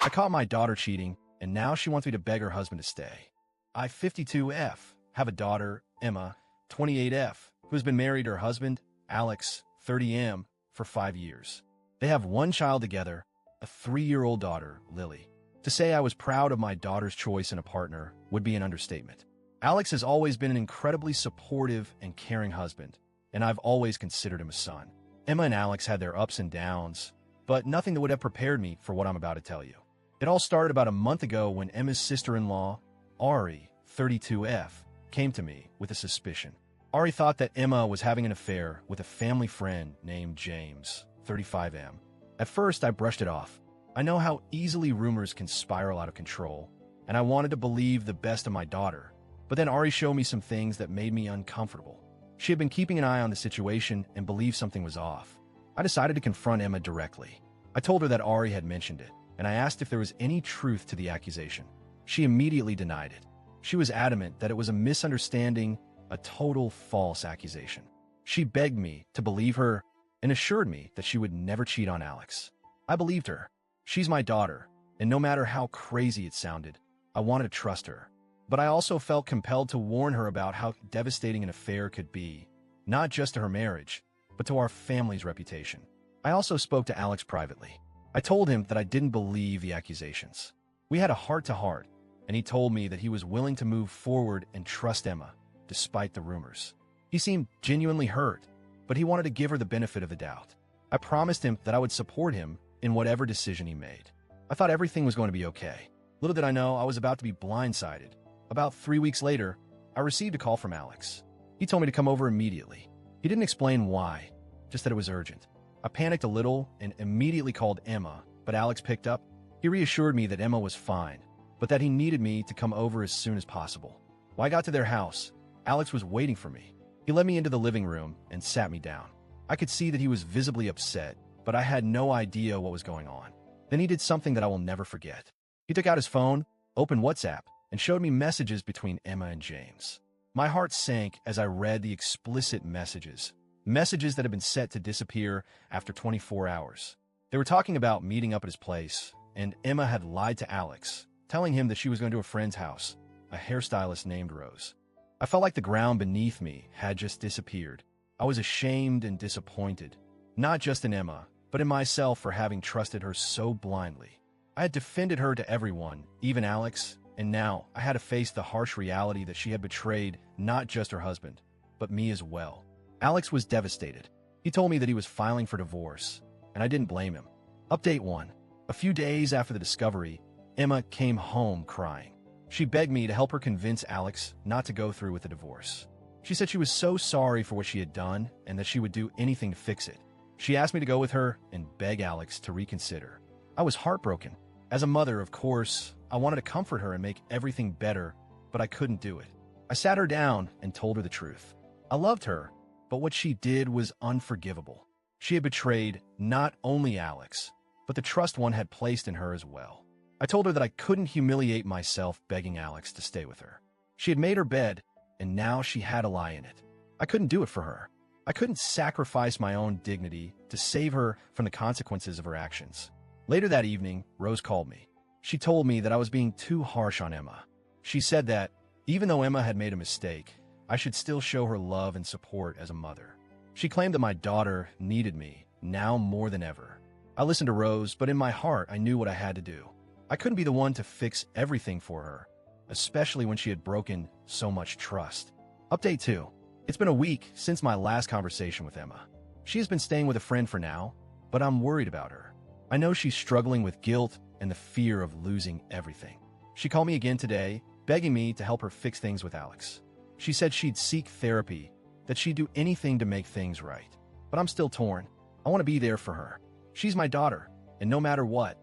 I caught my daughter cheating, and now she wants me to beg her husband to stay. I, 52F, have a daughter, Emma, 28F, who has been married to her husband, Alex, 30M, for 5 years. They have one child together, a 3-year-old daughter, Lily. To say I was proud of my daughter's choice in a partner would be an understatement. Alex has always been an incredibly supportive and caring husband, and I've always considered him a son. Emma and Alex had their ups and downs, but nothing that would have prepared me for what I'm about to tell you. It all started about a month ago when Emma's sister-in-law, Ari, 32F, came to me with a suspicion. Ari thought that Emma was having an affair with a family friend named James, 35M. At first, I brushed it off. I know how easily rumors can spiral out of control, and I wanted to believe the best of my daughter. But then Ari showed me some things that made me uncomfortable. She had been keeping an eye on the situation and believed something was off. I decided to confront Emma directly. I told her that Ari had mentioned it, and I asked if there was any truth to the accusation. She immediately denied it. She was adamant that it was a misunderstanding, a total false accusation. She begged me to believe her and assured me that she would never cheat on Alex. I believed her. She's my daughter, and no matter how crazy it sounded, I wanted to trust her. But I also felt compelled to warn her about how devastating an affair could be, not just to her marriage, but to our family's reputation. I also spoke to Alex privately. I told him that I didn't believe the accusations. We had a heart-to-heart, and he told me that he was willing to move forward and trust Emma, despite the rumors. He seemed genuinely hurt, but he wanted to give her the benefit of the doubt. I promised him that I would support him in whatever decision he made. I thought everything was going to be okay. Little did I know I was about to be blindsided. About 3 weeks later, I received a call from Alex. He told me to come over immediately. He didn't explain why, just that it was urgent. I panicked a little and immediately called Emma, but Alex picked up. He reassured me that Emma was fine, but that he needed me to come over as soon as possible. When I got to their house, Alex was waiting for me. He led me into the living room and sat me down. I could see that he was visibly upset, but I had no idea what was going on. Then he did something that I will never forget. He took out his phone, opened WhatsApp, and showed me messages between Emma and James. My heart sank as I read the explicit messages that had been set to disappear after 24 hours. They were talking about meeting up at his place, and Emma had lied to Alex, telling him that she was going to a friend's house, a hairstylist named Rose. I felt like the ground beneath me had just disappeared. I was ashamed and disappointed, not just in Emma, but in myself for having trusted her so blindly. I had defended her to everyone, even Alex, and now I had to face the harsh reality that she had betrayed not just her husband, but me as well. Alex was devastated. He told me that he was filing for divorce, and I didn't blame him. Update 1. A few days after the discovery, Emma came home crying. She begged me to help her convince Alex not to go through with the divorce. She said she was so sorry for what she had done and that she would do anything to fix it. She asked me to go with her and beg Alex to reconsider. I was heartbroken. As a mother, of course, I wanted to comfort her and make everything better, but I couldn't do it. I sat her down and told her the truth. I loved her, but what she did was unforgivable. She had betrayed not only Alex, but the trust one had placed in her as well. I told her that I couldn't humiliate myself begging Alex to stay with her. She had made her bed, and now she had a lie in it. I couldn't do it for her. I couldn't sacrifice my own dignity to save her from the consequences of her actions. Later that evening, Rose called me. She told me that I was being too harsh on Emma. She said that, even though Emma had made a mistake, I should still show her love and support as a mother. She claimed that my daughter needed me, now more than ever. I listened to Rose, but in my heart, I knew what I had to do. I couldn't be the one to fix everything for her, especially when she had broken so much trust. Update 2. It's been a week since my last conversation with Emma. She has been staying with a friend for now, but I'm worried about her. I know she's struggling with guilt and the fear of losing everything. She called me again today, begging me to help her fix things with Alex. She said she'd seek therapy, that she'd do anything to make things right. But I'm still torn. I want to be there for her. She's my daughter, and no matter what,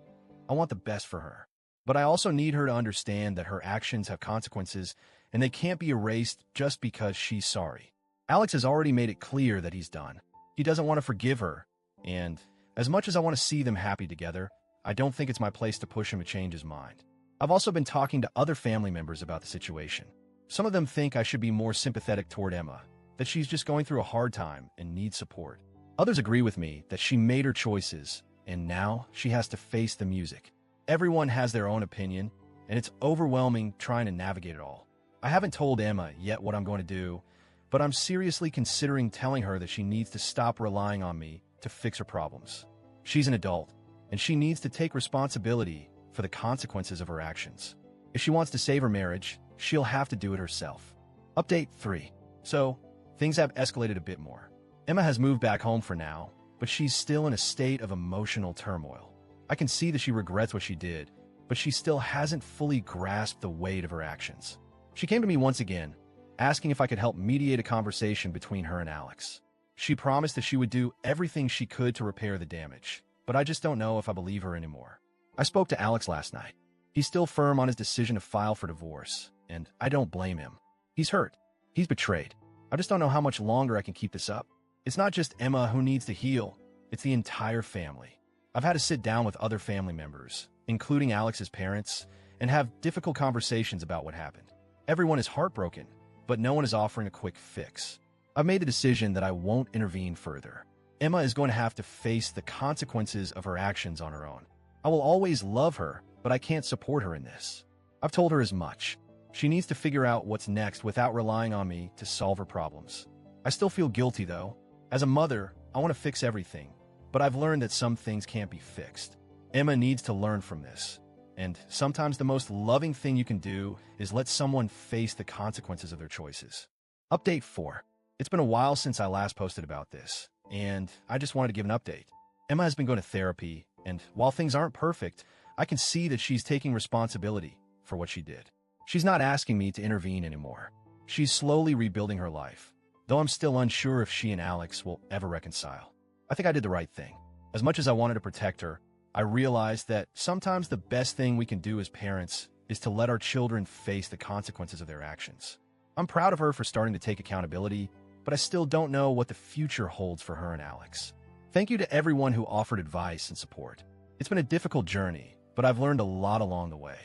I want the best for her. But I also need her to understand that her actions have consequences, and they can't be erased just because she's sorry. Alex has already made it clear that he's done. He doesn't want to forgive her, and as much as I want to see them happy together, I don't think it's my place to push him to change his mind. I've also been talking to other family members about the situation. Some of them think I should be more sympathetic toward Emma, that she's just going through a hard time and needs support. Others agree with me that she made her choices, and now she has to face the music. Everyone has their own opinion, and it's overwhelming trying to navigate it all. I haven't told Emma yet what I'm going to do, but I'm seriously considering telling her that she needs to stop relying on me to fix her problems. She's an adult, and she needs to take responsibility for the consequences of her actions. If she wants to save her marriage, she'll have to do it herself. Update 3. So, things have escalated a bit more. Emma has moved back home for now, but she's still in a state of emotional turmoil. I can see that she regrets what she did, but she still hasn't fully grasped the weight of her actions. She came to me once again, asking if I could help mediate a conversation between her and Alex. She promised that she would do everything she could to repair the damage, but I just don't know if I believe her anymore. I spoke to Alex last night. He's still firm on his decision to file for divorce, and I don't blame him. He's hurt. He's betrayed. I just don't know how much longer I can keep this up. It's not just Emma who needs to heal, it's the entire family. I've had to sit down with other family members, including Alex's parents, and have difficult conversations about what happened. Everyone is heartbroken, but no one is offering a quick fix. I've made the decision that I won't intervene further. Emma is going to have to face the consequences of her actions on her own. I will always love her, but I can't support her in this. I've told her as much. She needs to figure out what's next without relying on me to solve her problems. I still feel guilty, though. As a mother, I want to fix everything, but I've learned that some things can't be fixed. Emma needs to learn from this, and sometimes the most loving thing you can do is let someone face the consequences of their choices. Update 4. It's been a while since I last posted about this, and I just wanted to give an update. Emma has been going to therapy, and while things aren't perfect, I can see that she's taking responsibility for what she did. She's not asking me to intervene anymore. She's slowly rebuilding her life, though I'm still unsure if she and Alex will ever reconcile. I think I did the right thing. As much as I wanted to protect her, I realized that sometimes the best thing we can do as parents is to let our children face the consequences of their actions. I'm proud of her for starting to take accountability, but I still don't know what the future holds for her and Alex. Thank you to everyone who offered advice and support. It's been a difficult journey, but I've learned a lot along the way.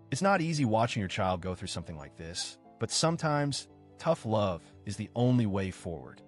It's not easy watching your child go through something like this, but sometimes tough love is the only way forward.